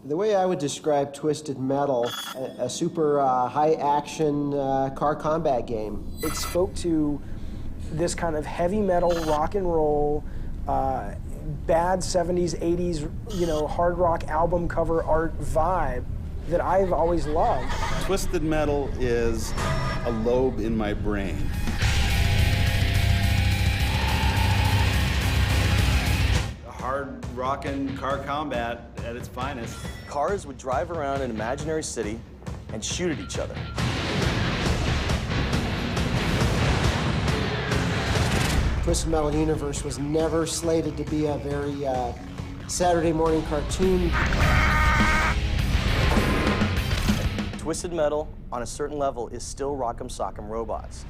The way I would describe Twisted Metal, a super high-action car combat game. It spoke to this kind of heavy metal, rock and roll, bad 70s, 80s, you know, hard rock album cover art vibe that I've always loved. Twisted Metal is a lobe in my brain. Hard rockin' car combat at its finest. Cars would drive around an imaginary city and shoot at each other. Twisted Metal universe was never slated to be a very Saturday morning cartoon. Twisted Metal, on a certain level, is still Rock'em Sock'em Robots.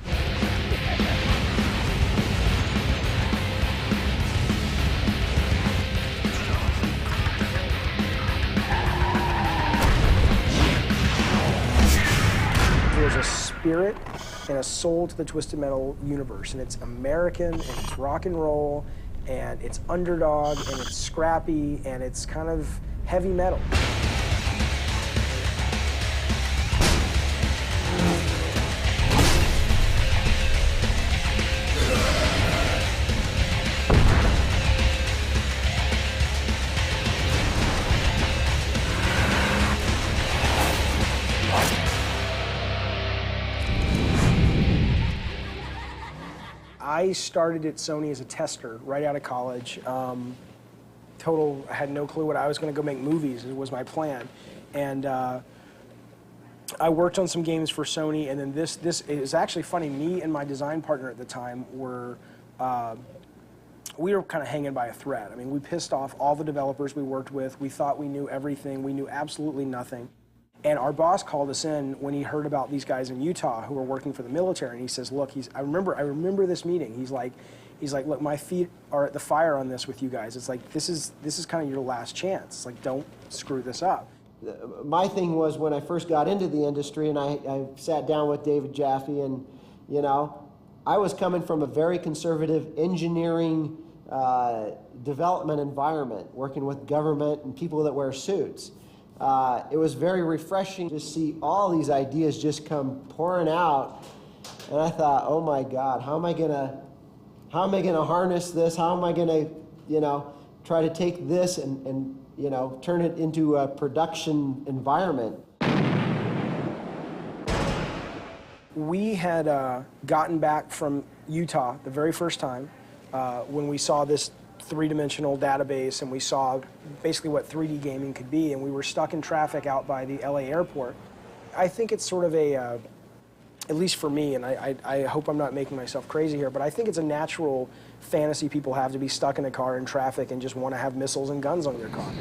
There's a spirit and a soul to the Twisted Metal universe, and it's American, and it's rock and roll, and it's underdog, and it's scrappy, and it's kind of heavy metal. I started at Sony as a tester right out of college. I had no clue what I was going to go make movies. It was my plan. And I worked on some games for Sony, and then this it was actually funny. Me and my design partner at the time were, we were kind of hanging by a thread. I mean, we pissed off all the developers we worked with. We thought we knew everything. We knew absolutely nothing. And our boss called us in when he heard about these guys in Utah who were working for the military, and he says, "Look, I remember this meeting. He's like, look, my feet are at the fire on this with you guys. It's like this is kind of your last chance. It's like, don't screw this up." My thing was when I first got into the industry, and I sat down with David Jaffe, and you know, I was coming from a very conservative engineering development environment, working with government and people that wear suits. It was very refreshing to see all these ideas just come pouring out, and I thought, oh my God, how am I gonna harness this? How am I gonna, you know, try to take this and you know, turn it into a production environment? We had gotten back from Utah the very first time when we saw this three-dimensional database, and we saw basically what 3D gaming could be, and we were stuck in traffic out by the LA airport. I think it's sort of a, at least for me, and I hope I'm not making myself crazy here, but I think it's a natural fantasy people have to be stuck in a car in traffic and just want to have missiles and guns on your car.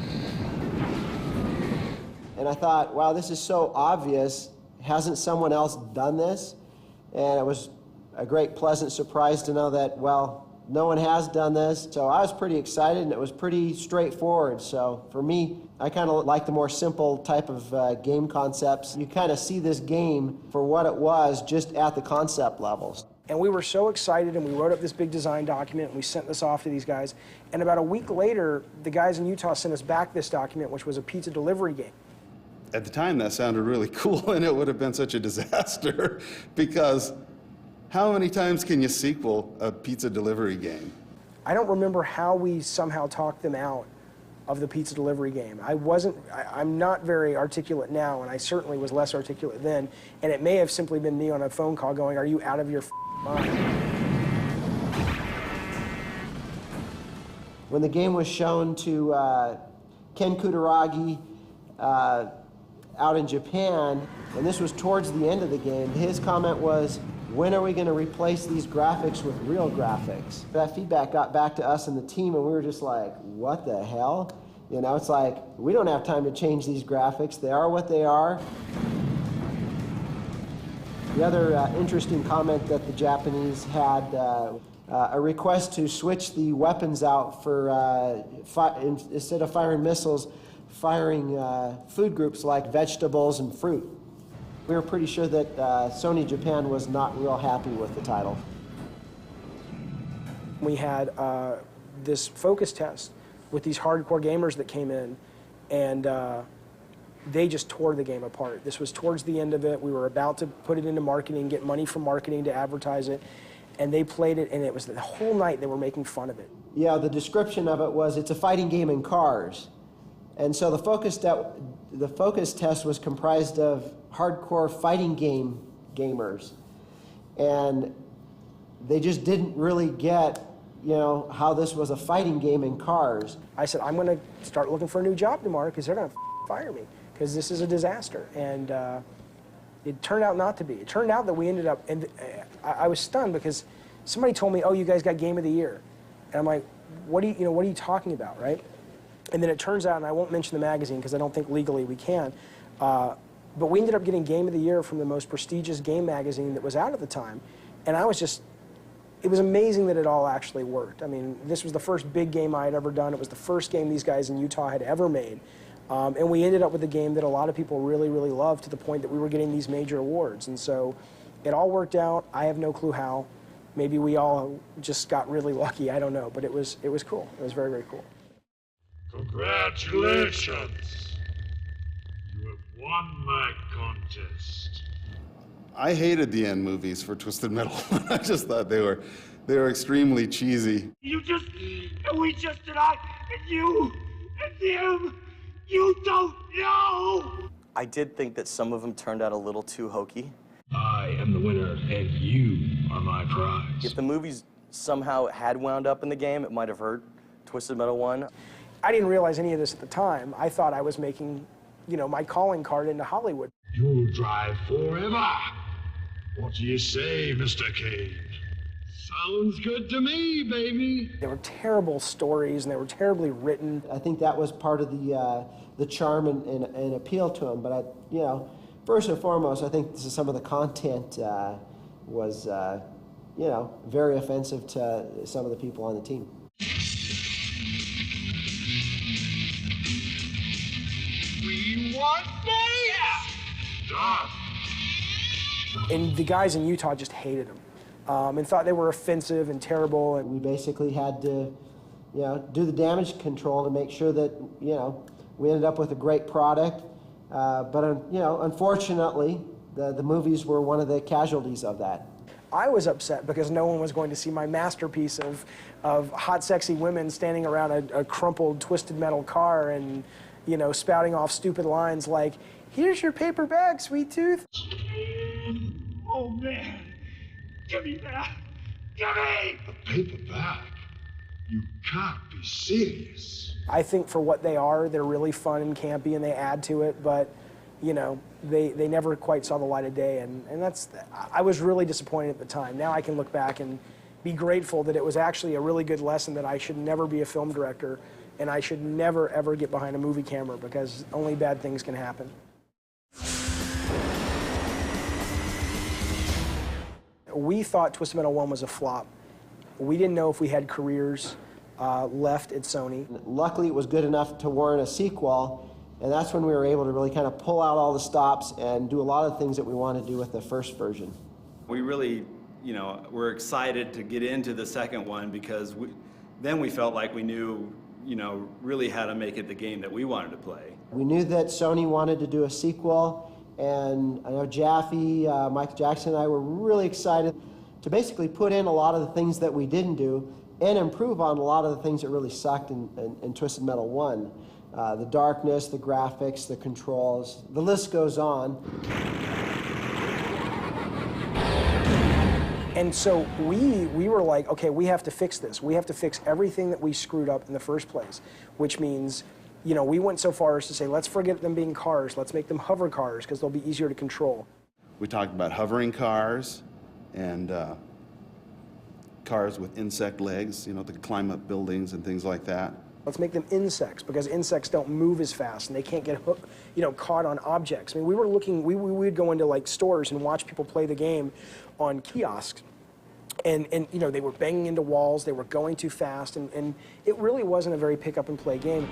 And I thought, wow, this is so obvious. Hasn't someone else done this? And it was a great pleasant surprise to know that, well, no one has done this. So I was pretty excited, and it was pretty straightforward. So for me, I kind of like the more simple type of game concepts. You kind of see this game for what it was just at the concept levels. And we were so excited, and we wrote up this big design document, and we sent this off to these guys. And about a week later, the guys in Utah sent us back this document, which was a pizza delivery game. At the time, that sounded really cool, and it would have been such a disaster because how many times can you sequel a pizza delivery game? I don't remember how we somehow talked them out of the pizza delivery game. I'm not very articulate now, and I certainly was less articulate then, and it may have simply been me on a phone call going, "Are you out of your mind?" When the game was shown to Ken Kutaragi out in Japan, and this was towards the end of the game, his comment was, "When are we going to replace these graphics with real graphics?" That feedback got back to us and the team, and we were just like, what the hell? You know, it's like, we don't have time to change these graphics. They are what they are. The other interesting comment that the Japanese had, a request to switch the weapons out for, instead of firing missiles, firing food groups like vegetables and fruit. We were pretty sure that Sony Japan was not real happy with the title. We had this focus test with these hardcore gamers that came in, and they just tore the game apart. This was towards the end of it. We were about to put it into marketing, get money from marketing to advertise it, and they played it, and it was the whole night they were making fun of it. Yeah, the description of it was, it's a fighting game in cars. And so the focus test was comprised of hardcore fighting game gamers. And they just didn't really get, how this was a fighting game in cars. I said, I'm going to start looking for a new job tomorrow because they're going to fire me because this is a disaster. And it turned out not to be. It turned out that we ended up, and I was stunned because somebody told me, oh, you guys got Game of the Year. And I'm like, what are you talking about, right? And then it turns out, and I won't mention the magazine because I don't think legally we can, but we ended up getting Game of the Year from the most prestigious game magazine that was out at the time. And I was just, it was amazing that it all actually worked. I mean, this was the first big game I had ever done. It was the first game these guys in Utah had ever made. And we ended up with a game that a lot of people really, really loved to the point that we were getting these major awards. And so it all worked out. I have no clue how. Maybe we all just got really lucky. I don't know. But it was cool. It was very, very cool. Congratulations! You have won my contest. I hated the end movies for Twisted Metal. I just thought they were extremely cheesy. And you, and him, you don't know! I did think that some of them turned out a little too hokey. I am the winner, and you are my prize. If the movies somehow had wound up in the game, it might have hurt Twisted Metal 1. I didn't realize any of this at the time. I thought I was making, my calling card into Hollywood. You'll drive forever. What do you say, Mr. Cage? Sounds good to me, baby. They were terrible stories, and they were terribly written. I think that was part of the charm and appeal to them. But first and foremost, I think some of the content was, very offensive to some of the people on the team. We want this! Done. And the guys in Utah just hated them and thought they were offensive and terrible. And we basically had to, do the damage control to make sure that, we ended up with a great product. But unfortunately, the movies were one of the casualties of that. I was upset because no one was going to see my masterpiece of hot, sexy women standing around a crumpled, twisted metal car and, spouting off stupid lines like, "Here's your paper bag, sweet tooth." Oh, man. Give me that. Give me! A paper bag? You can't be serious. I think for what they are, they're really fun and campy and they add to it, but, they never quite saw the light of day. And I was really disappointed at the time. Now I can look back and be grateful that it was actually a really good lesson that I should never be a film director and I should never, ever get behind a movie camera because only bad things can happen. We thought Twisted Metal 1 was a flop. We didn't know if we had careers left at Sony. Luckily, it was good enough to warrant a sequel, and that's when we were able to really kind of pull out all the stops and do a lot of things that we wanted to do with the first version. We really, were excited to get into the second one because then we felt like we knew, really how to make it the game that we wanted to play. We knew that Sony wanted to do a sequel, and I know Jaffe, Michael Jackson and I were really excited to basically put in a lot of the things that we didn't do and improve on a lot of the things that really sucked in Twisted Metal 1. The darkness, the graphics, the controls, the list goes on. And so we were like, okay, we have to fix this. We have to fix everything that we screwed up in the first place, which means, we went so far as to say, let's forget them being cars. Let's make them hover cars because they'll be easier to control. We talked about hovering cars and cars with insect legs, that could climb up buildings and things like that. Let's make them insects because insects don't move as fast and they can't get caught on objects. I mean, we were looking, we would go into like stores and watch people play the game on kiosks. And they were banging into walls, they were going too fast, and it really wasn't a very pick up and play game.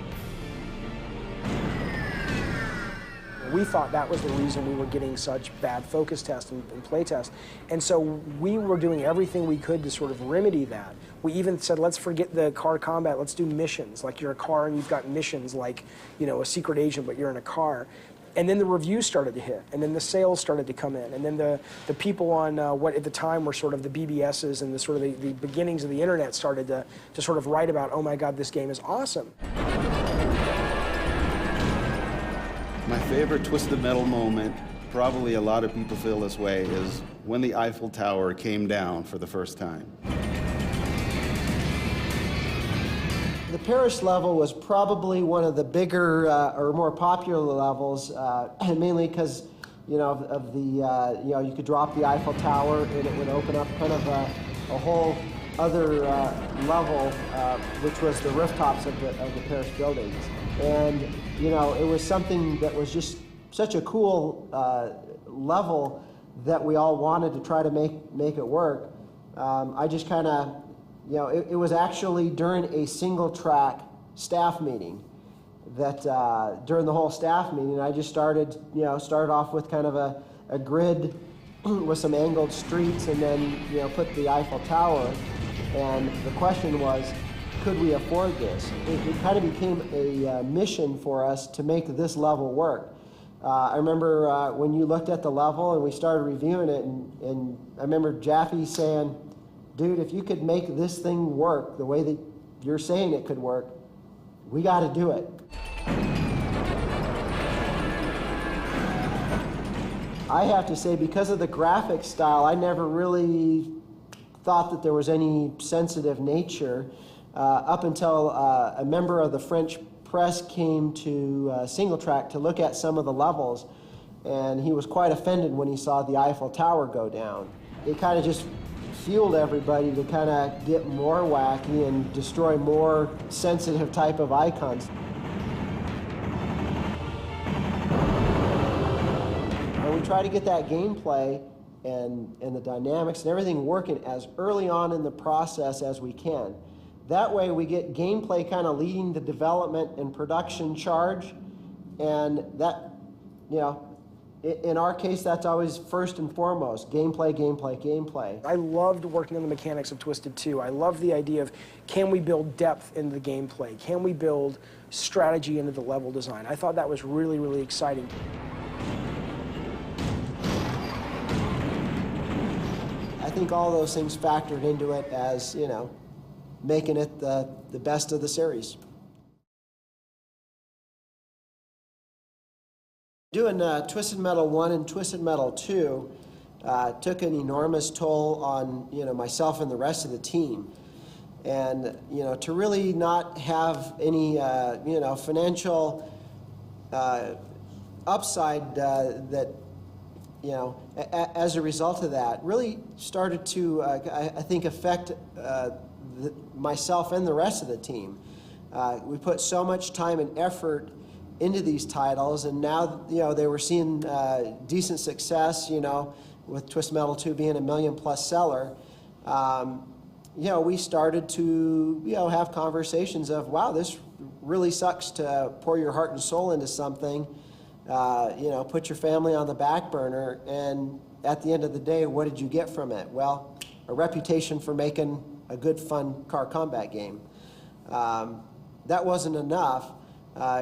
We thought that was the reason we were getting such bad focus tests and play tests. And so we were doing everything we could to sort of remedy that. We even said, let's forget the car combat, let's do missions. Like you're a car and you've got missions like, a secret agent, but you're in a car. And then the reviews started to hit, and then the sales started to come in, and then the people on what at the time were sort of the BBSs and the sort of the beginnings of the internet started to sort of write about, oh my God, this game is awesome. My favorite Twisted Metal moment, probably a lot of people feel this way, is when the Eiffel Tower came down for the first time. The Paris level was probably one of the bigger or more popular levels, mainly because, you know, of the, you know, you could drop the Eiffel Tower and it would open up kind of a whole other level, which was the rooftops of the Paris buildings. And, you know, it was something that was just such a cool level that we all wanted to try to make it work. I just kind of, you know, it was actually during a single track staff meeting that during the whole staff meeting, I just started off with kind of a grid with some angled streets and then, you know, put the Eiffel Tower. And the question was, could we afford this? It kind of became a mission for us to make this level work. I remember when you looked at the level and we started reviewing it, and I remember Jaffe saying, dude, if you could make this thing work the way that you're saying it could work, we got to do it. I have to say, because of the graphic style, I never really thought that there was any sensitive nature up until a member of the French press came to Single Track to look at some of the levels, and he was quite offended when he saw the Eiffel Tower go down. It kind of just fueled everybody to kind of get more wacky and destroy more sensitive type of icons. And we try to get that gameplay and the dynamics and everything working as early on in the process as we can. That way we get gameplay kind of leading the development and production charge, and that, you know, in our case, that's always first and foremost, gameplay, gameplay, gameplay. I loved working on the mechanics of Twisted 2. I loved the idea of, can we build depth into the gameplay? Can we build strategy into the level design? I thought that was really, really exciting. I think all those things factored into it as, you know, making it the best of the series. Doing Twisted Metal 1 and Twisted Metal 2 took an enormous toll on, you know, myself and the rest of the team. And, you know, to really not have any, you know, financial upside that, you know, as a result of that, really started to, I think, affect myself and the rest of the team. We put so much time and effort into these titles, and now, you know, they were seeing decent success, you know, with Twisted Metal 2 being a $1 million+ seller. You know, we started to, you know, have conversations of, wow, this really sucks to pour your heart and soul into something, you know, put your family on the back burner, and at the end of the day, what did you get from it? Well, a reputation for making a good, fun car combat game. That wasn't enough.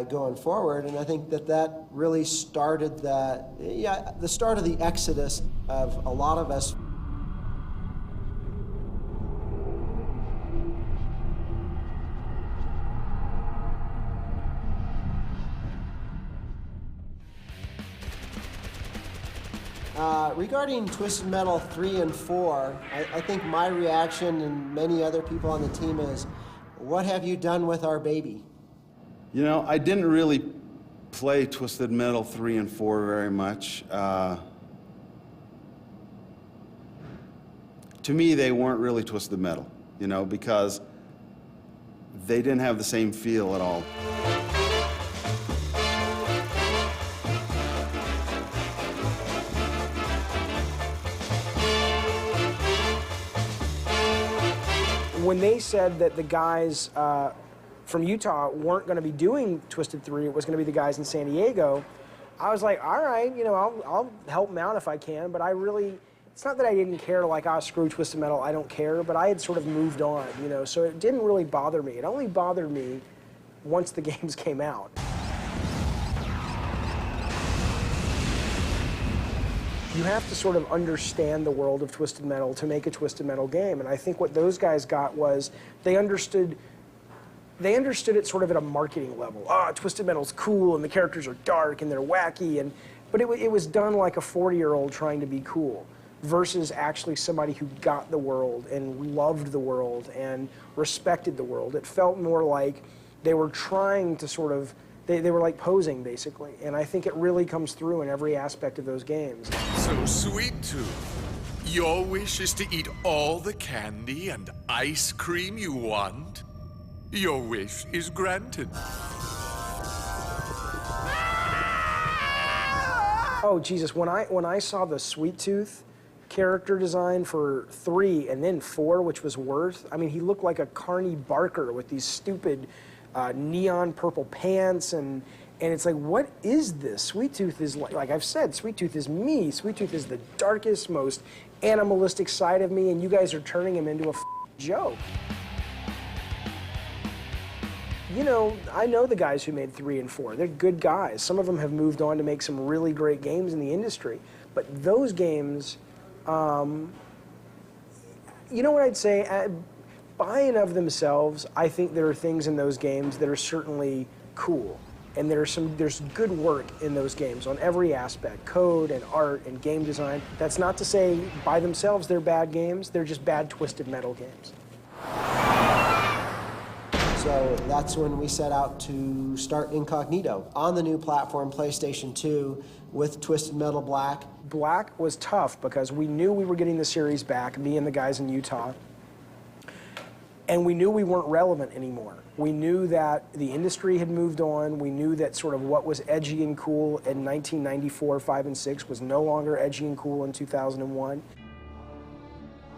Going forward, and I think that really started the start of the exodus of a lot of us. Regarding Twisted Metal 3 and 4, I think my reaction and many other people on the team is, what have you done with our baby? You know, I didn't really play Twisted Metal 3 and 4 very much. To me, they weren't really Twisted Metal, you know, because they didn't have the same feel at all. When they said that the guys from Utah weren't going to be doing Twisted 3, it was going to be the guys in San Diego, I was like, all right, you know, I'll help them out if I can, but I really, it's not that I didn't care, like, oh, screw Twisted Metal, I don't care, but I had sort of moved on, you know, so it didn't really bother me. It only bothered me once the games came out. You have to sort of understand the world of Twisted Metal to make a Twisted Metal game. And I think what those guys got was they understood it sort of at a marketing level. Twisted Metal's cool, and the characters are dark, and they're wacky, but it was done like a 40-year-old trying to be cool, versus actually somebody who got the world and loved the world and respected the world. It felt more like they were trying to sort of, they were like posing, basically. And I think it really comes through in every aspect of those games. So, Sweet Tooth, your wish is to eat all the candy and ice cream you want? Your wish is granted. Oh, Jesus, when I saw the Sweet Tooth character design for 3 and then 4, which was Worth, I mean, he looked like a Carney Barker with these stupid neon purple pants, and it's like, what is this? Sweet Tooth is, like I've said, Sweet Tooth is me. Sweet Tooth is the darkest, most animalistic side of me, and you guys are turning him into a joke. You know, I know the guys who made 3 and 4. They're good guys. Some of them have moved on to make some really great games in the industry. But those games, you know what I'd say? By and of themselves, I think there are things in those games that are certainly cool. And there's good work in those games on every aspect, code and art and game design. That's not to say by themselves they're bad games. They're just bad Twisted Metal games. So that's when we set out to start Incognito on the new platform, PlayStation 2, with Twisted Metal Black. Black was tough because we knew we were getting the series back, me and the guys in Utah, and we knew we weren't relevant anymore. We knew that the industry had moved on. We knew that sort of what was edgy and cool in 1994, 5, and 6 was no longer edgy and cool in 2001.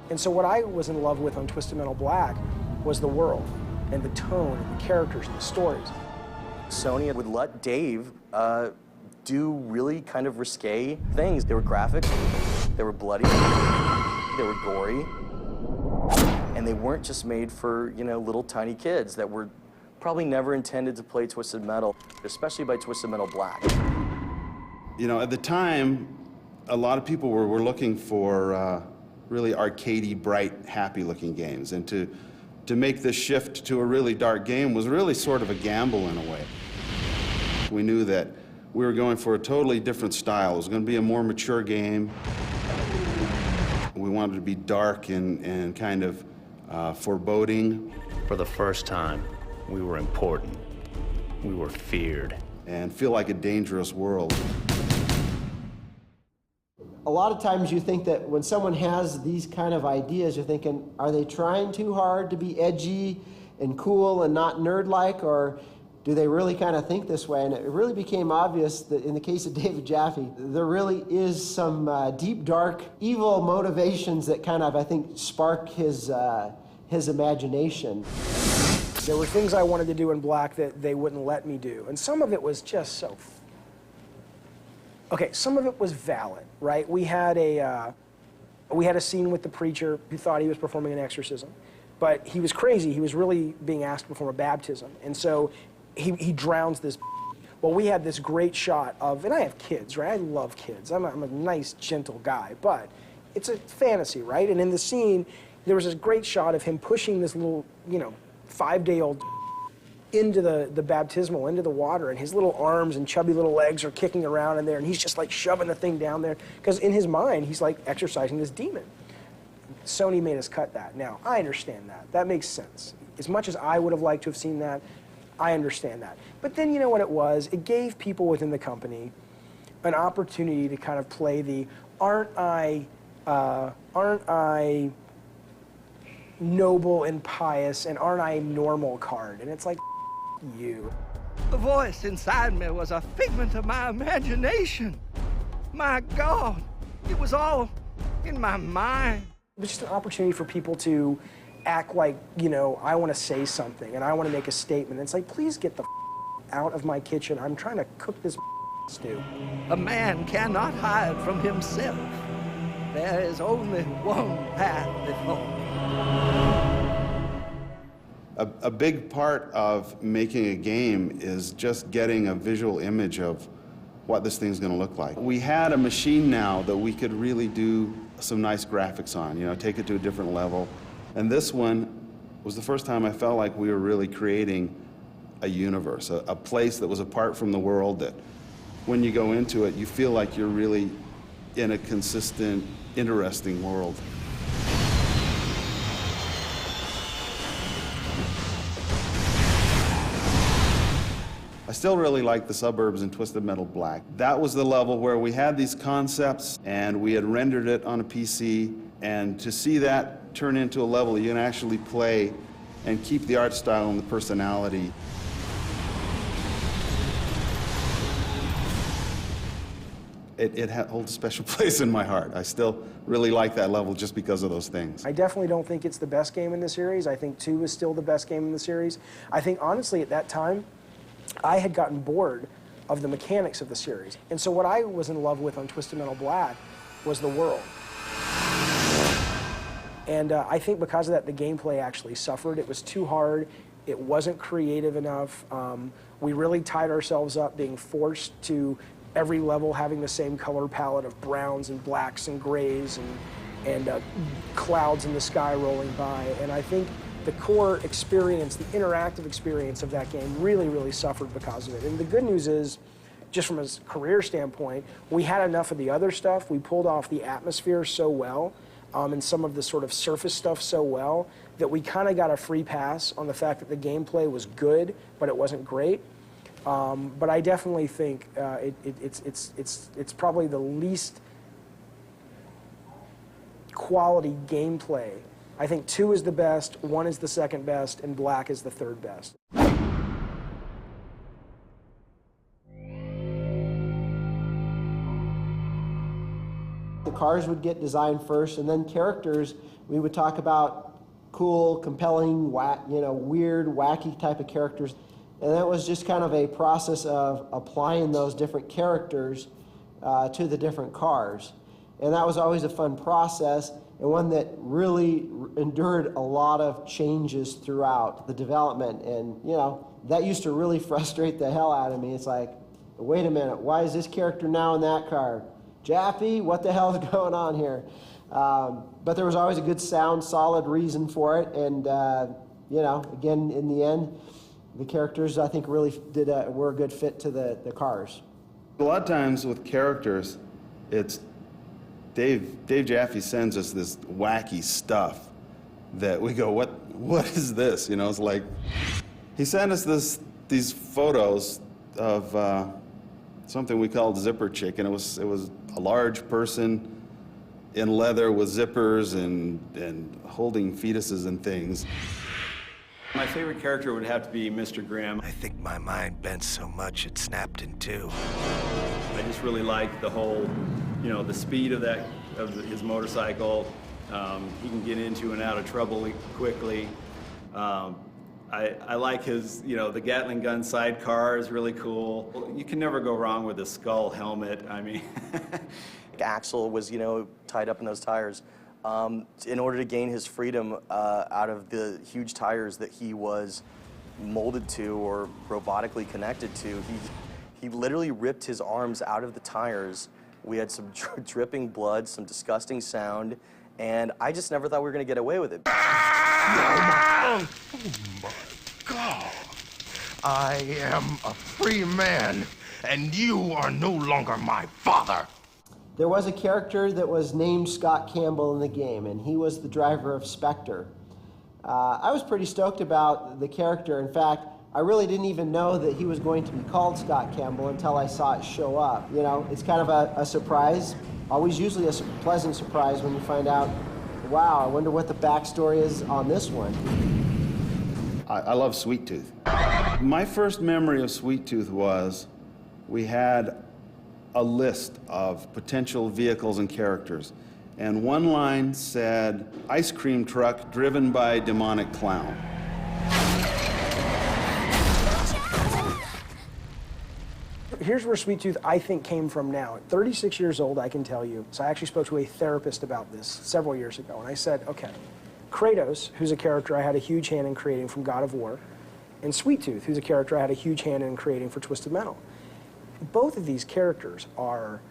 And so what I was in love with on Twisted Metal Black was the world, and the tone, and the characters, and the stories. Sony would let Dave do really kind of risque things. They were graphic, they were bloody, they were gory, and they weren't just made for, you know, little tiny kids that were probably never intended to play Twisted Metal, especially by Twisted Metal Black. You know, at the time, a lot of people were looking for really arcadey, bright, happy-looking games, and to make this shift to a really dark game was really sort of a gamble in a way. We knew that we were going for a totally different style. It was going to be a more mature game. We wanted to be dark and kind of foreboding. For the first time, we were important. We were feared. And feel like a dangerous world. A lot of times you think that when someone has these kind of ideas, you're thinking, are they trying too hard to be edgy and cool and not nerd-like, or do they really kind of think this way? And it really became obvious that in the case of David Jaffe, there really is some deep, dark, evil motivations that kind of, I think, spark his imagination. There were things I wanted to do in Black that they wouldn't let me do, and some of it was just so... Okay, some of it was valid, right? We had a scene with the preacher who thought he was performing an exorcism, but he was crazy. He was really being asked to perform a baptism, and so he drowns this. Well, we had this great shot of, and I have kids, right? I love kids. I'm a nice, gentle guy, but it's a fantasy, right? And in the scene, there was this great shot of him pushing this little, 5-day-old into the baptismal, into the water, and his little arms and chubby little legs are kicking around in there, and he's just like shoving the thing down there, because in his mind, he's like exorcising this demon. Sony made us cut that. Now, I understand that. That makes sense. As much as I would have liked to have seen that, I understand that. But then you know what it was? It gave people within the company an opportunity to kind of play the, aren't I noble and pious, and aren't I normal card? And it's like, you. The voice inside me was a figment of my imagination. My God, it was all in my mind. It was just an opportunity for people to act like, I want to say something and I want to make a statement. And it's like, please get the out of my kitchen. I'm trying to cook this stew. A man cannot hide from himself. There is only one path before me. A big part of making a game is just getting a visual image of what this thing's going to look like. We had a machine now that we could really do some nice graphics on, you know, take it to a different level. And this one was the first time I felt like we were really creating a universe, a place that was apart from the world, that when you go into it, you feel like you're really in a consistent, interesting world. I still really like the suburbs in Twisted Metal Black. That was the level where we had these concepts and we had rendered it on a PC, and to see that turn into a level you can actually play and keep the art style and the personality. It holds a special place in my heart. I still really like that level just because of those things. I definitely don't think it's the best game in the series. I think 2 is still the best game in the series. I think, honestly, at that time, I had gotten bored of the mechanics of the series. And so what I was in love with on Twisted Metal Black was the world. And I think because of that, the gameplay actually suffered. It was too hard. It wasn't creative enough. We really tied ourselves up being forced to every level having the same color palette of browns and blacks and grays and clouds in the sky rolling by. And I think the core experience, the interactive experience of that game really, really suffered because of it. And the good news is, just from a career standpoint, we had enough of the other stuff. We pulled off the atmosphere so well, and some of the sort of surface stuff so well, that we kind of got a free pass on the fact that the gameplay was good, but it wasn't great. But I definitely think it's probably the least quality gameplay. I think 2 is the best, 1 is the second best, and Black is the third best. The cars would get designed first, and then characters, we would talk about cool, compelling, weird, wacky type of characters. And that was just kind of a process of applying those different characters to the different cars. And that was always a fun process, and one that really endured a lot of changes throughout the development. And, you know, that used to really frustrate the hell out of me. It's like, wait a minute, why is this character now in that car? Jaffe, what the hell is going on here? But there was always a good, sound, solid reason for it. And, you know, again, in the end, the characters, I think, really were a good fit to the cars. A lot of times with characters, it's Dave Jaffe sends us this wacky stuff that we go, what is this? You know, it's like, he sent us these photos of something we called Zipper Chick, and it was a large person in leather with zippers and holding fetuses and things. My favorite character would have to be Mr. Grimm. I think my mind bent so much it snapped in two. I just really like the whole, you know, the speed of his motorcycle. He can get into and out of trouble quickly. I like his, you know, the Gatling gun sidecar is really cool. You can never go wrong with a skull helmet. I mean, Axel was, you know, tied up in those tires. In order to gain his freedom out of the huge tires that he was molded to or robotically connected to, he literally ripped his arms out of the tires. We had some dripping blood, some disgusting sound, and I just never thought we were going to get away with it. Oh my God! I am a free man, and you are no longer my father. There was a character that was named Scott Campbell in the game, and he was the driver of Spectre. I was pretty stoked about the character. In fact, I really didn't even know that he was going to be called Scott Campbell until I saw it show up. You know, it's kind of a surprise, always usually a pleasant surprise when you find out, wow, I wonder what the backstory is on this one. I love Sweet Tooth. My first memory of Sweet Tooth was we had a list of potential vehicles and characters, and one line said, ice cream truck driven by demonic clown. Here's where Sweet Tooth, I think, came from now. At 36 years old, I can tell you. So I actually spoke to a therapist about this several years ago, and I said, okay, Kratos, who's a character I had a huge hand in creating from God of War, and Sweet Tooth, who's a character I had a huge hand in creating for Twisted Metal. both of these characters are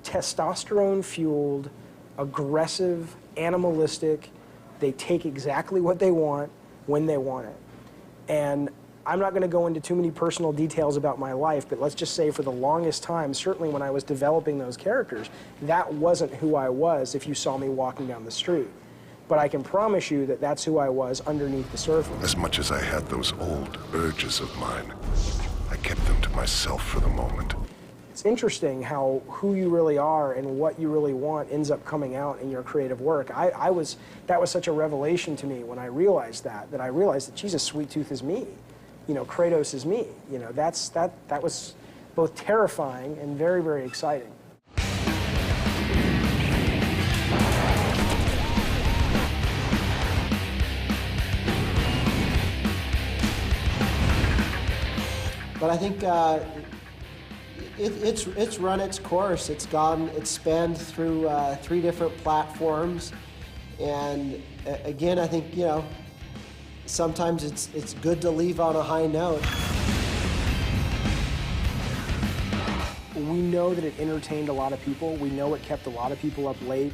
testosterone-fueled, aggressive, animalistic. They take exactly what they want when they want it. And I'm not going to go into too many personal details about my life, but let's just say for the longest time, certainly when I was developing those characters, that wasn't who I was if you saw me walking down the street. But I can promise you that that's who I was underneath the surface. As much as I had those old urges of mine, I kept them to myself for the moment. It's interesting how who you really are and what you really want ends up coming out in your creative work. That was such a revelation to me when I realized that I realized that Jesus, Sweet Tooth is me. You know, Kratos is me. You know, that was both terrifying and very, very exciting. But I think it's run its course. It's spanned through 3 different platforms, and again, I think, you know, sometimes it's good to leave on a high note. We know that it entertained a lot of people. We know it kept a lot of people up late.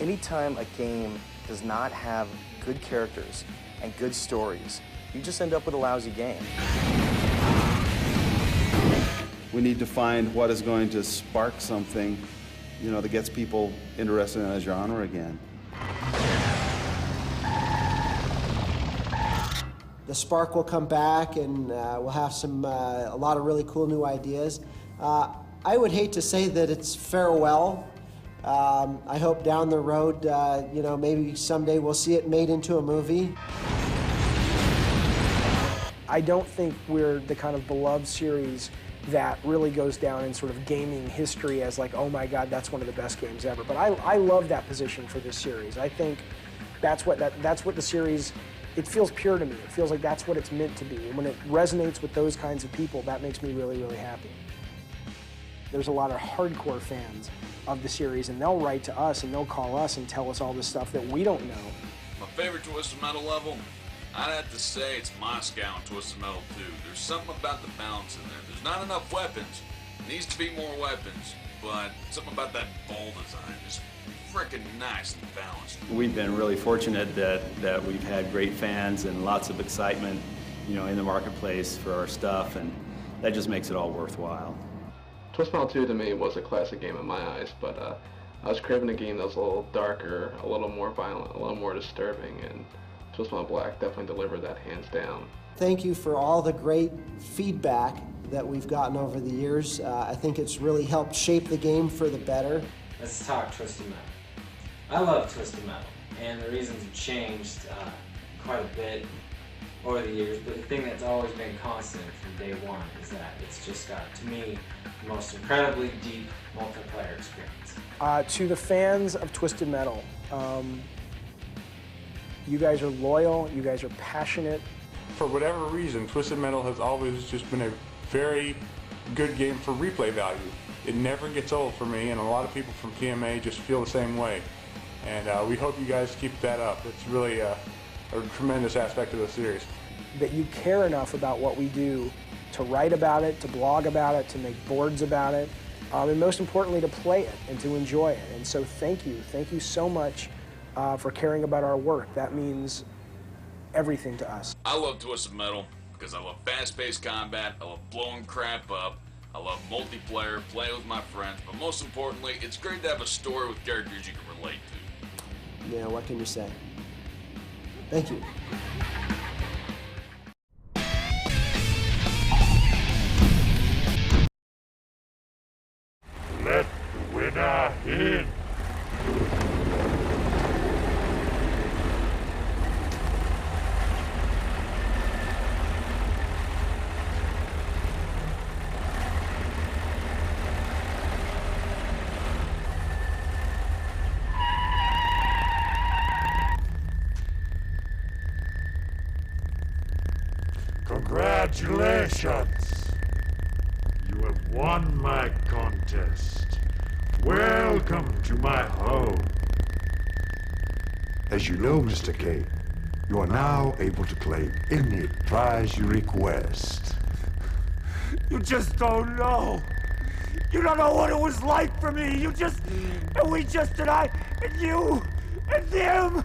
Anytime a game does not have good characters and good stories, you just end up with a lousy game. We need to find what is going to spark something, you know, that gets people interested in a genre again. The spark will come back, and we'll have a lot of really cool new ideas. I would hate to say that it's farewell. I hope down the road, you know, maybe someday we'll see it made into a movie. I don't think we're the kind of beloved series that really goes down in sort of gaming history as like, oh my God, that's one of the best games ever. But I love that position for this series. I think that's what the series, it feels pure to me. It feels like that's what it's meant to be. And when it resonates with those kinds of people, that makes me really, really happy. There's a lot of hardcore fans of the series, and they'll write to us and they'll call us and tell us all this stuff that we don't know. My favorite Twisted Metal level? I'd have to say it's Moscow and Twisted Metal 2. There's something about the balance in there. There's not enough weapons. There needs to be more weapons, but something about that ball design is freaking nice and balanced. We've been really fortunate that we've had great fans and lots of excitement, you know, in the marketplace for our stuff, and that just makes it all worthwhile. Twisted Metal 2 to me was a classic game in my eyes, but I was craving a game that was a little darker, a little more violent, a little more disturbing, and Twisted Metal Black definitely delivered that hands down. Thank you for all the great feedback that we've gotten over the years. I think it's really helped shape the game for the better. Let's talk Twisted Metal. I love Twisted Metal, and the reasons have changed quite a bit over the years, but the thing that's always been constant from day one is that it's just got, to me, the most incredibly deep multiplayer experience. To the fans of Twisted Metal, you guys are loyal, you guys are passionate. For whatever reason, Twisted Metal has always just been a very good game for replay value. It never gets old for me, and a lot of people from TMA just feel the same way. And we hope you guys keep that up. It's really a tremendous aspect of the series. That you care enough about what we do to write about it, to blog about it, to make boards about it, and most importantly to play it and to enjoy it. And so thank you so much for caring about our work. That means everything to us. I love Twisted Metal because I love fast-paced combat, I love blowing crap up, I love multiplayer, playing with my friends, but most importantly, it's great to have a story with characters you can relate to. Yeah, what can you say? Thank you. Let the winner in. Congratulations! You have won my contest. Welcome to my home. As you know, Mr. K, you are now able to claim any prize you request. You just don't know. You don't know what it was like for me. And I, and you, and them.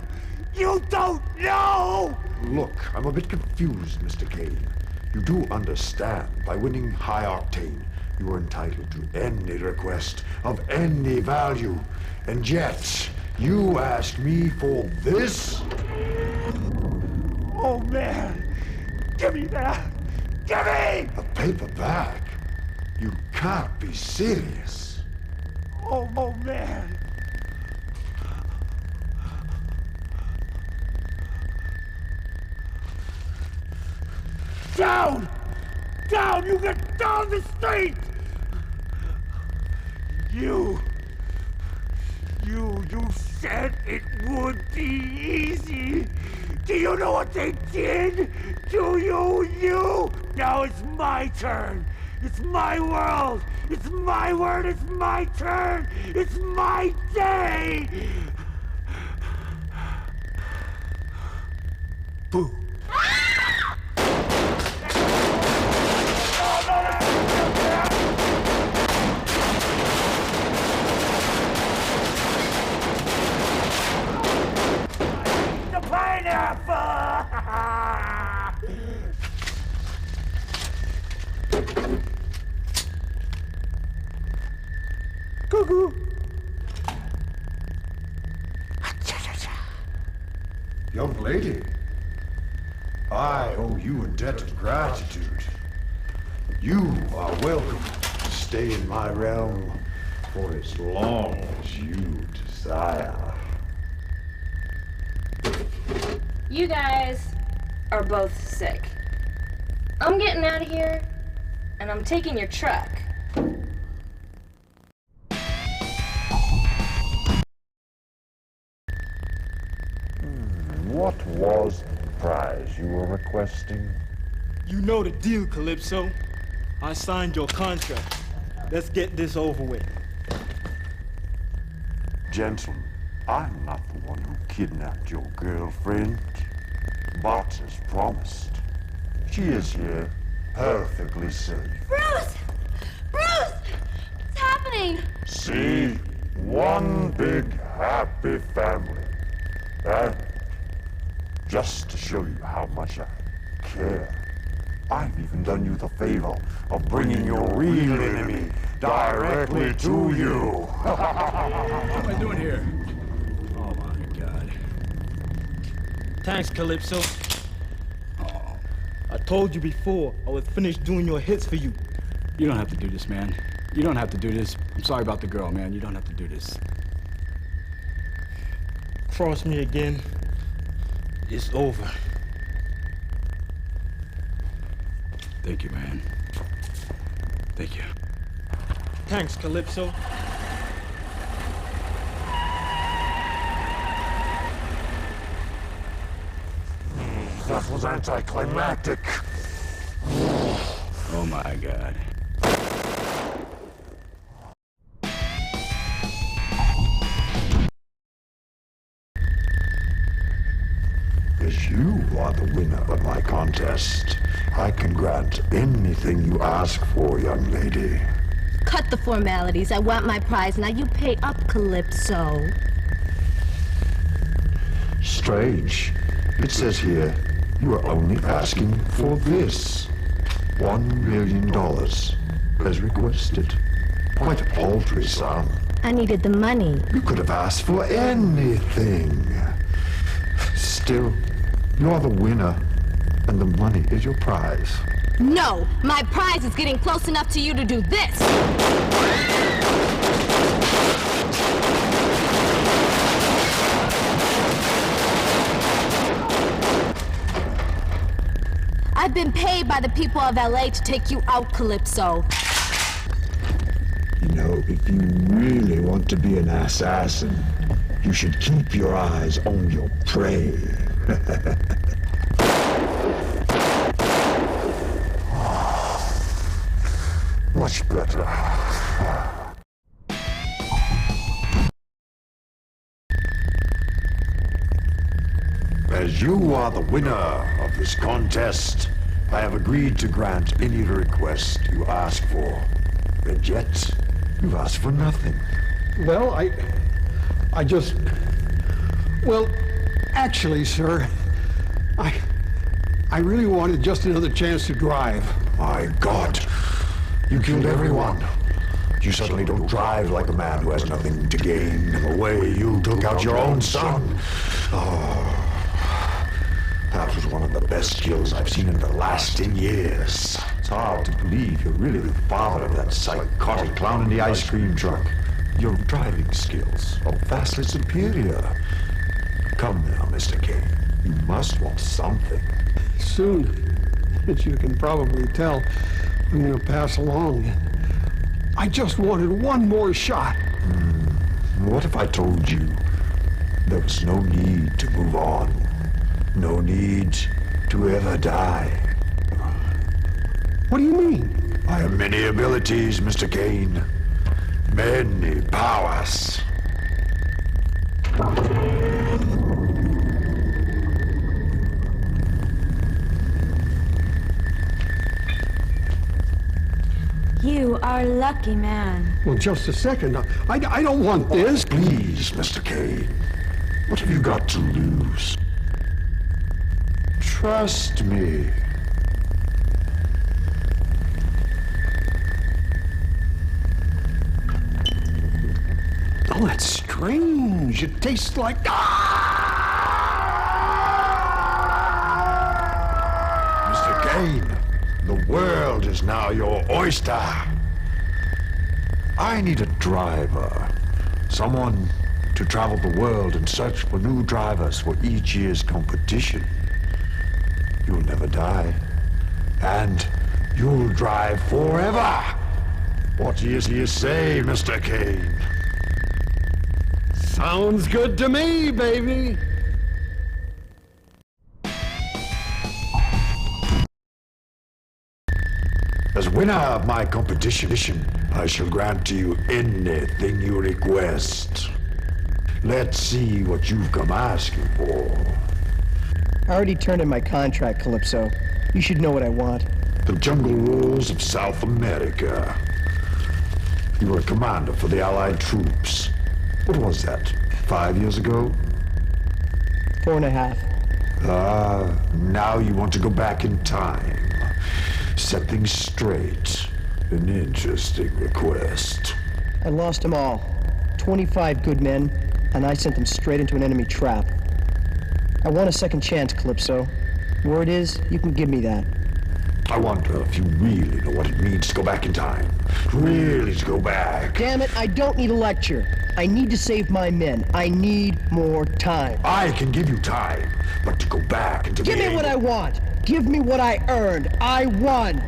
You don't know! Look, I'm a bit confused, Mr. Kane. You do understand, by winning High Octane, you are entitled to any request of any value. And yet, you ask me for this? Oh, man. Give me that. Give me! A paperback? You can't be serious. Oh, man. Down! Down! You get down the street! You said it would be easy. Do you know what they did? Do you? Now it's my turn. It's my world. It's my word. It's my turn. It's my day. Boo. Cuckoo. Young lady, I owe you a debt of gratitude. You are welcome to stay in my realm for as long as you desire. You guys are both sick. I'm getting out of here, and I'm taking your truck. What was the prize you were requesting? You know the deal, Calypso. I signed your contract. Let's get this over with. Gentlemen, I'm not the one who kidnapped your girlfriend. But as promised, she is here, perfectly safe. Bruce! Bruce! What's happening? See? One big happy family. And just to show you how much I care, I've even done you the favor of bringing your real enemy directly to you. What am I doing here? Oh my God. Thanks, Calypso. Oh, I told you before I was finished doing your hits for you. You don't have to do this, man. You don't have to do this. I'm sorry about the girl, man. You don't have to do this. Cross me again, it's over. Thank you, man. Thank you. Thanks, Calypso. That was anticlimactic. Oh my God. As you are the winner of my contest, I can grant anything you ask for, young lady. Cut the formalities. I want my prize. Now you pay up, Calypso. Strange. It says here, you are only asking for this. $1 million, as requested. Quite a paltry sum. I needed the money. You could have asked for anything. Still, you're the winner, and the money is your prize. No! My prize is getting close enough to you to do this! I've been paid by the people of LA to take you out, Calypso. You know, if you really want to be an assassin, you should keep your eyes on your prey. Much better. As you are the winner of this contest, I have agreed to grant any request you ask for. And yet, you've asked for nothing. Well, I just... Well, actually, sir, I really wanted just another chance to drive. My God, you killed everyone. You suddenly don't drive like a man who has nothing to gain. The way you took out your own son. Oh, that was one of the best kills I've seen in the last 10 years. It's hard to believe you're really the father of that psychotic clown in the ice cream truck. Your driving skills are vastly superior. Come now, Mr. Kane. You must want something. Soon, as you can probably tell, I'm going to pass along. I just wanted one more shot. What if I told you there was no need to move on? No need to ever die? What do you mean? I have many abilities, Mr. Kane. Many powers. You are a lucky man. Well, just a second. I don't want this. Please, Mr. Kane. What have you got to lose? Trust me. Oh, that's strange. It tastes like... Mr. Kane, the world is now your oyster. I need a driver. Someone to travel the world and search for new drivers for each year's competition. You'll never die. And you'll drive forever. What do you say, Mr. Kane? Sounds good to me, baby. As winner of my competition, I shall grant to you anything you request. Let's see what you've come asking for. I already turned in my contract, Calypso. You should know what I want. The jungle rules of South America. You were a commander for the Allied troops. What was that, 5 years ago? 4.5. Now you want to go back in time. Set things straight. An interesting request. I lost them all. 25 good men, and I sent them straight into an enemy trap. I want a second chance, Calypso. Word is, you can give me that. I wonder if you really know what it means to go back in time. Really to go back. Damn it, I don't need a lecture. I need to save my men. I need more time. I can give you time, but to go back and to Give me what I want. Give me what I earned. I won.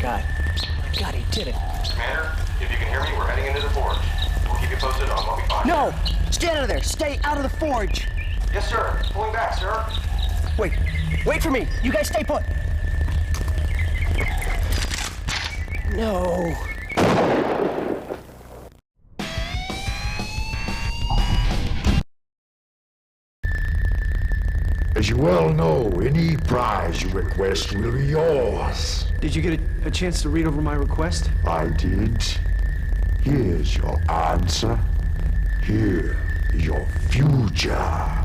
My God, he did it. Commander, if you can hear me, we're heading into the forge. We'll keep you posted on what we find. No! Stay out of there! Stay out of the forge! Yes, sir. Pulling back, sir. Wait for me! You guys stay put! No. As you well know, any prize you request will be yours. Did you get a chance to read over my request? I did. Here's your answer. Here is your future.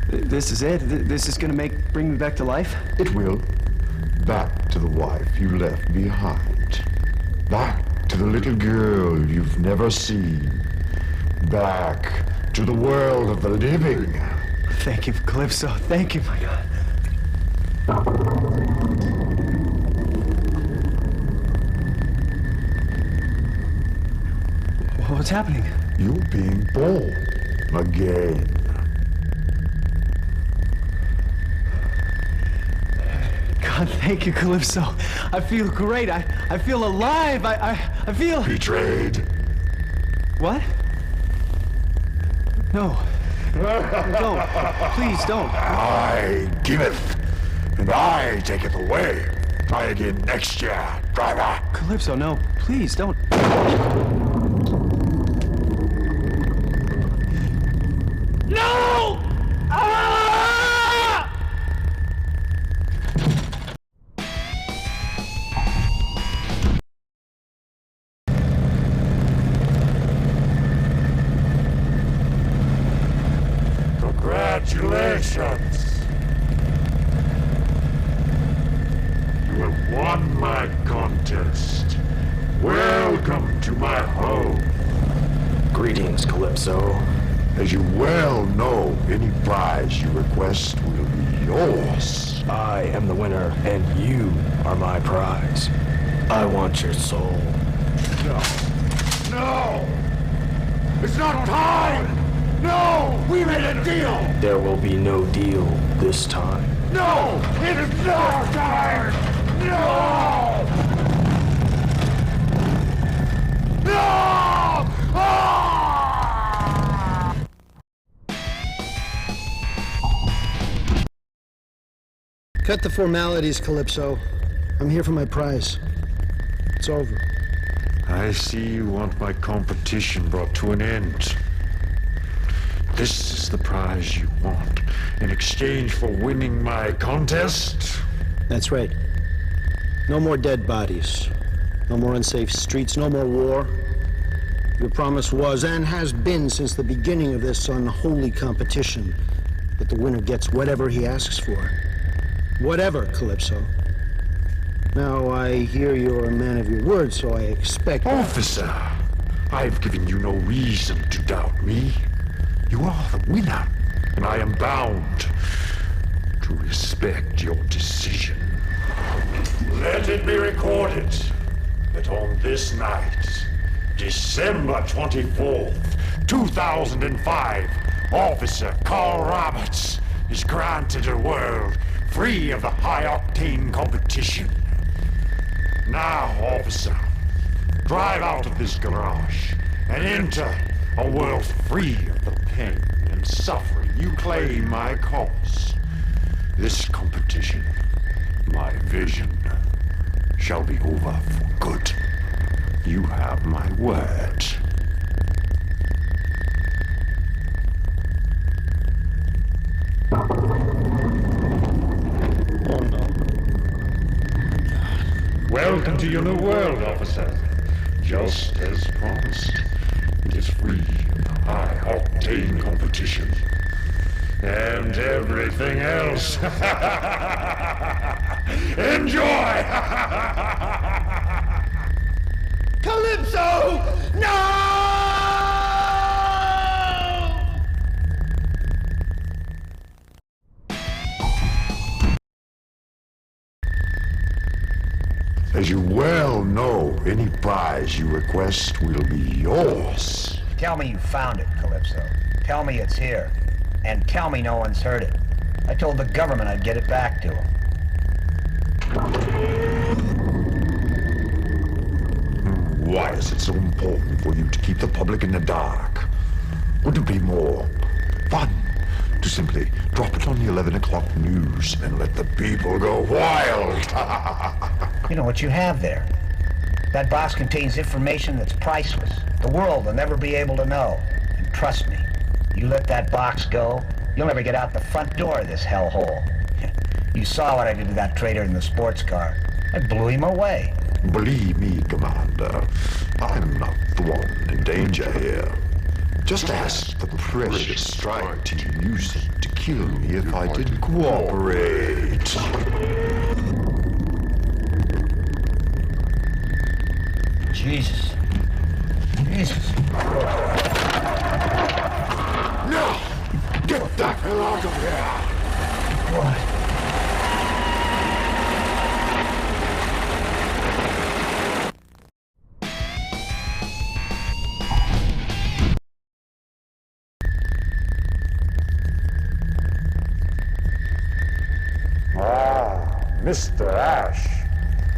This is it? This is gonna bring me back to life? It will. Back to the wife you left behind. Back to the little girl you've never seen. Back to the world of the living. Thank you, Calypso. Thank you, my God. What's happening? You're being born again. God, thank you, Calypso. I feel great. I feel alive. I feel... Betrayed. What? No. Don't. Please don't. I giveth, and I taketh away. Try again next year, driver. Calypso, no. Please don't. won my contest. Welcome to my home. Greetings, Calypso. As you well know, any prize you request will be yours. I am the winner, and you are my prize. I want your soul. No! No! It's not time! No! We made a deal! There will be no deal this time. No! It is not time! No! No! Ah! Cut the formalities, Calypso. I'm here for my prize. It's over. I see you want my competition brought to an end. This is the prize you want in exchange for winning my contest? That's right. No more dead bodies. No more unsafe streets. No more war. Your promise was and has been since the beginning of this unholy competition that the winner gets whatever he asks for. Whatever, Calypso. Now, I hear you're a man of your word, so I expect... Officer, I've given you no reason to doubt me. You are the winner, and I am bound to respect your decision. Let it be recorded that on this night, December 24th, 2005, Officer Carl Roberts is granted a world free of the high-octane competition. Now, officer, drive out of this garage and enter a world free of the pain and suffering you claim my cause. This competition, my vision, shall be over for good. You have my word. Welcome to your new world, officer. Just as promised, it is free of high-octane competition. And everything else. Enjoy! Calypso! No! As you well know, any prize you request will be yours. Tell me you found it, Calypso. Tell me it's here. And tell me no one's heard it. I told the government I'd get it back to them. Why is it so important for you to keep the public in the dark? Wouldn't it be more fun to simply drop it on the 11 o'clock news and let the people go wild? You know what you have there? That box contains information that's priceless. The world will never be able to know. And trust me, you let that box go, you'll never get out the front door of this hellhole. You saw what I did to that traitor in the sports car. I blew him away. Believe me, Commander, I'm not the one in danger here. Just ask the precious strike team you sent to kill me if I didn't cooperate. Jesus. Jesus. No! Get the hell out of here! What? Mr. Ash,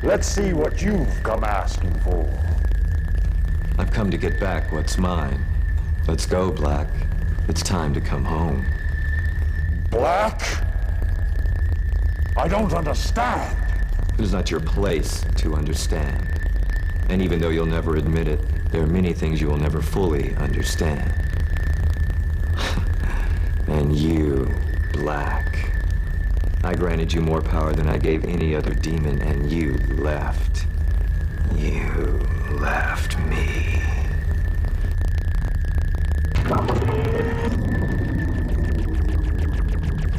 let's see what you've come asking for. I've come to get back what's mine. Let's go, Black. It's time to come home. Black? I don't understand. It is not your place to understand. And even though you'll never admit it, there are many things you will never fully understand. And you, Black. I granted you more power than I gave any other demon, and you left. You left me.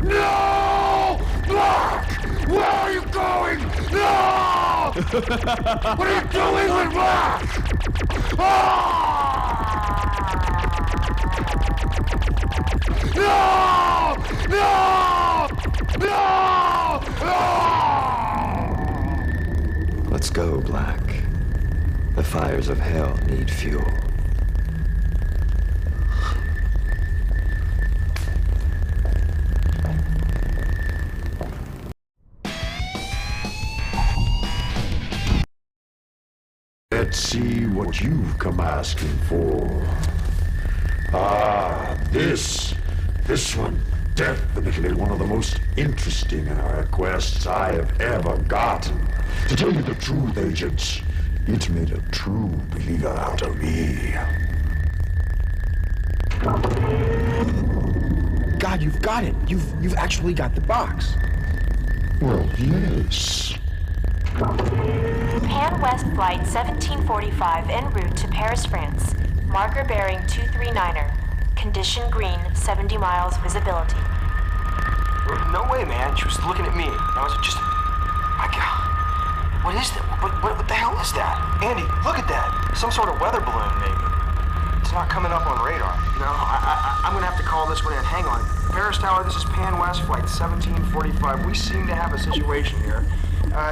No! Black! Where are you going? No! What are you doing with Black? No! No! No! No! Let's go, Black. The fires of hell need fuel. Let's see what you've come asking for. Ah, this one, definitely one of the most interesting requests I have ever gotten. To tell you the truth, agents, it made a true believer out of me. God, you've got it. You've actually got the box. Well, yes. Pan West Flight 1745 en route to Paris, France. Marker bearing 239er. Condition green, 70 miles visibility. No way, man. She was looking at me. I was just... My God. What is that? What the hell is that? Andy, look at that. Some sort of weather balloon, maybe. It's not coming up on radar. No, I'm gonna have to call this one in. Hang on. Paris Tower, this is Pan West Flight 1745. We seem to have a situation here.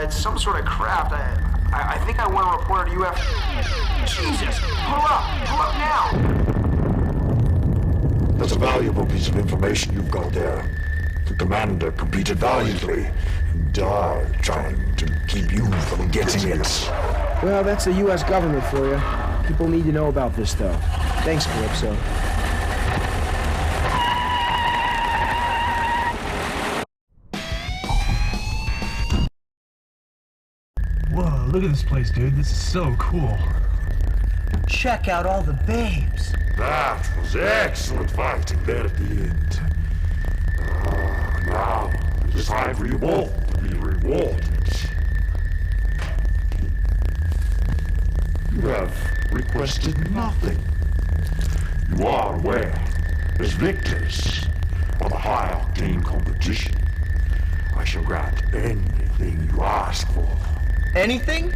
It's some sort of craft. I think I want to report it to UF. Jesus! Pull up now! That's a valuable piece of information you've got there. The commander competed valiantly and died trying to keep you from getting it. Well, that's the U.S. government for you. People need to know about this stuff. Thanks, Calypso. Whoa, look at this place, dude. This is so cool. Check out all the babes. That was excellent fighting there at the end. Now, it is time for you both to be rewarded. You have requested nothing. You are aware, as victors of a high-octane competition, I shall grant anything you ask for. Anything?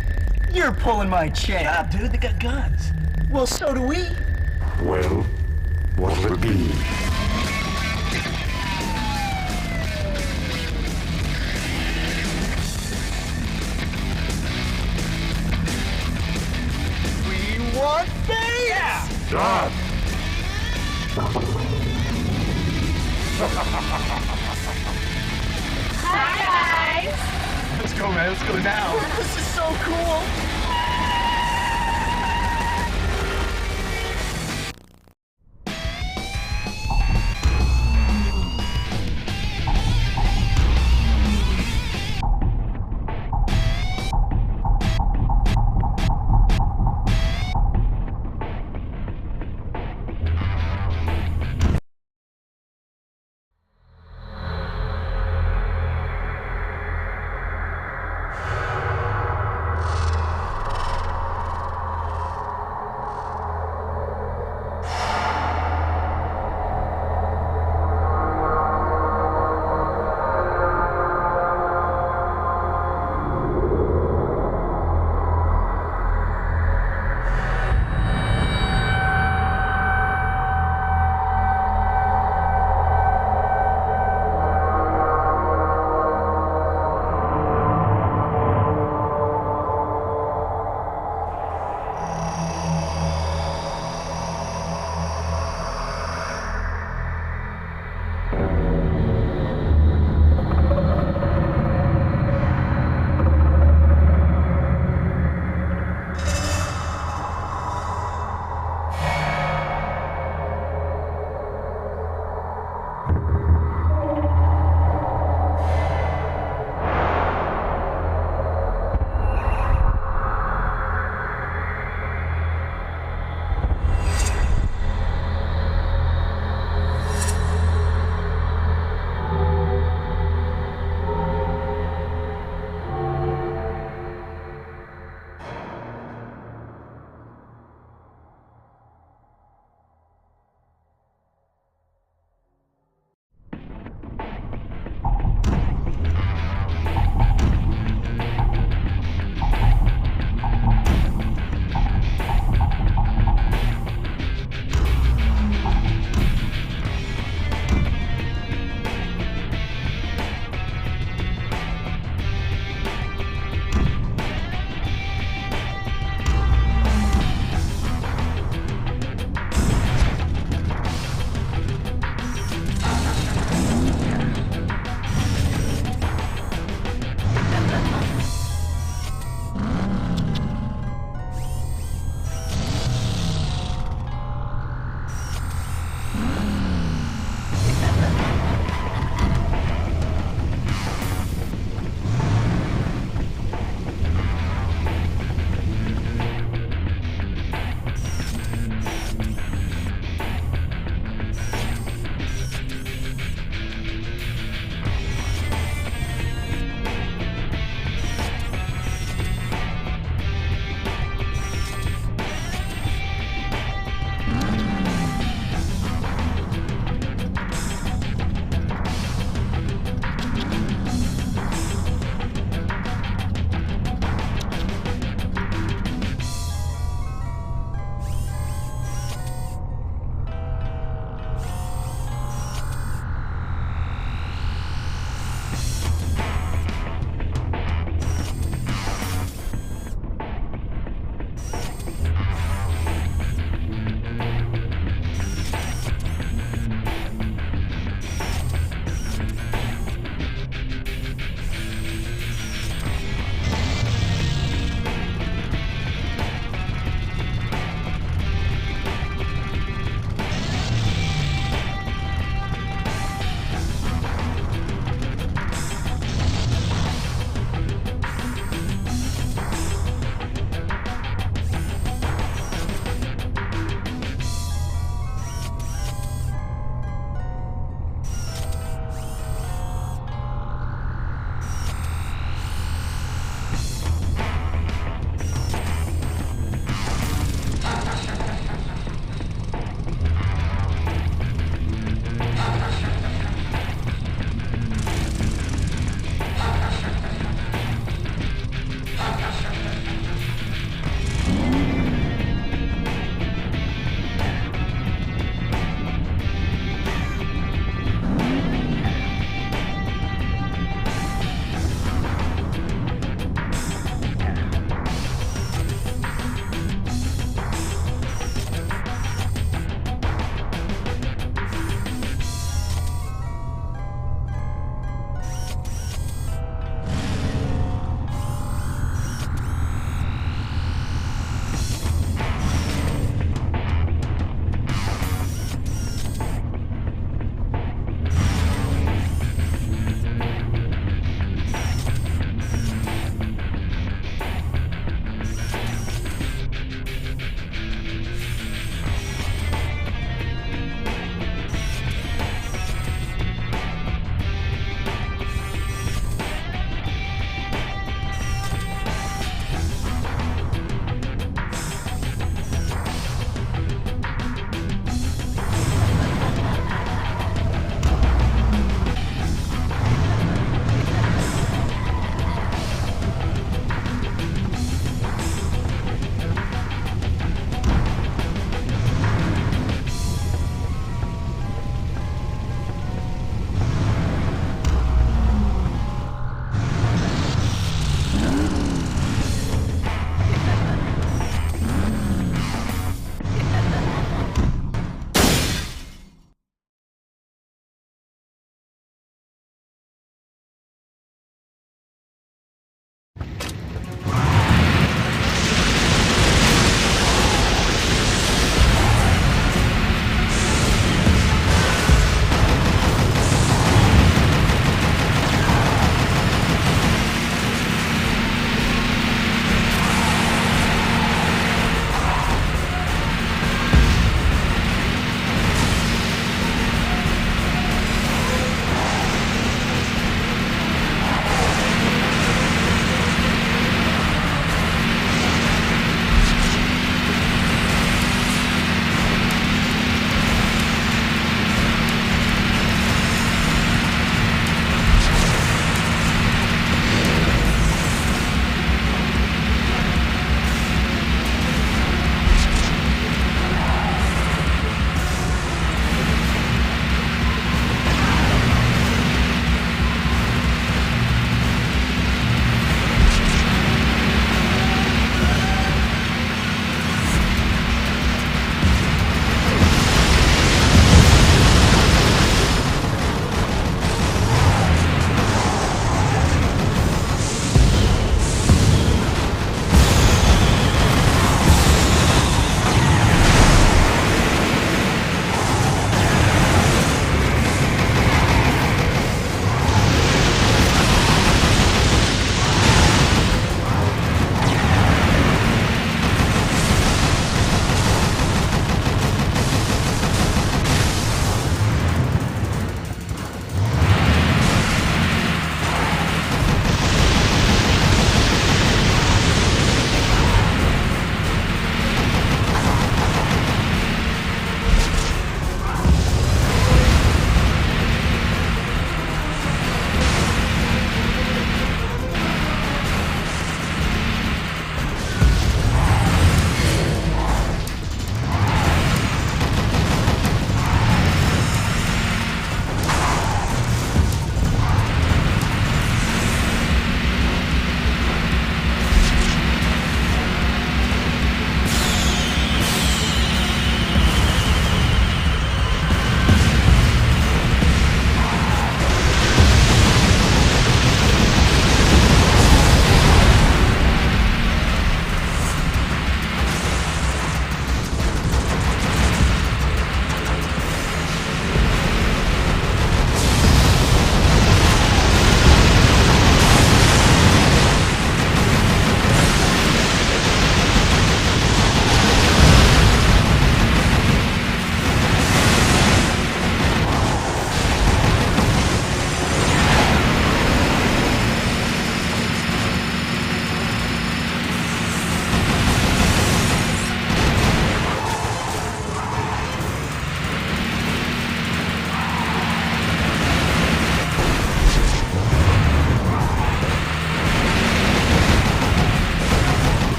You're pulling my chain. Shut up, dude. They got guns. Well, so do we. Well, what'll it be? We want base! Yeah! Done! Hi, guys! Let's go, man. Let's go now. This is so cool.